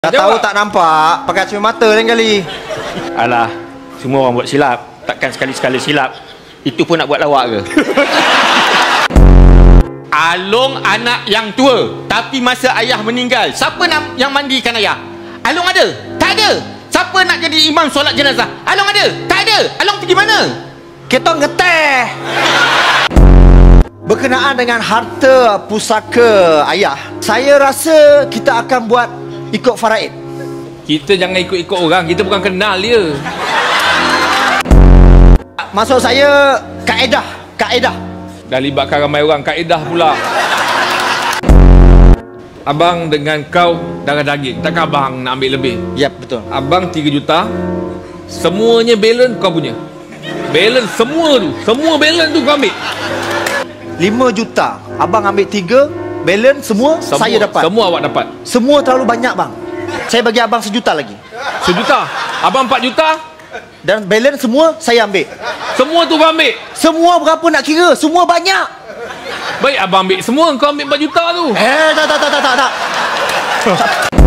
Dah tahu tak nampak, pakai cermin mata lain kali. Alah, semua orang buat silap. Takkan sekali-sekala silap. Itu pun nak buat lawak ke? Along anak yang tua, tapi masa ayah meninggal, siapa yang mandikan ayah? Along ada? Tak ada. Siapa nak jadi imam solat jenazah? Along ada? Tak ada. Along pergi mana? Kita ngeteh. Berkenaan dengan harta pusaka ayah, saya rasa kita akan buat ikut faraid. Kita jangan ikut-ikut orang, kita bukan kenal dia. Maksud saya kaedah. Dah libatkan ramai orang, kaedah pula. Abang dengan kau darah daging, takkan abang nak ambil lebih? Yap, betul. Abang 3 juta, semuanya balance kau punya. Balance semua tu, semua balance tu kau ambil. 5 juta, abang ambil 3, balance semua saya dapat. Semua awak dapat. Semua terlalu banyak bang. Saya bagi abang 1 juta lagi. 1 juta, abang 4 juta. Dan balance semua saya ambil. Semua tu kau ambil. Semua berapa nak kira? Semua banyak. Baik abang ambil semua, kau ambil 4 juta tu. Tak.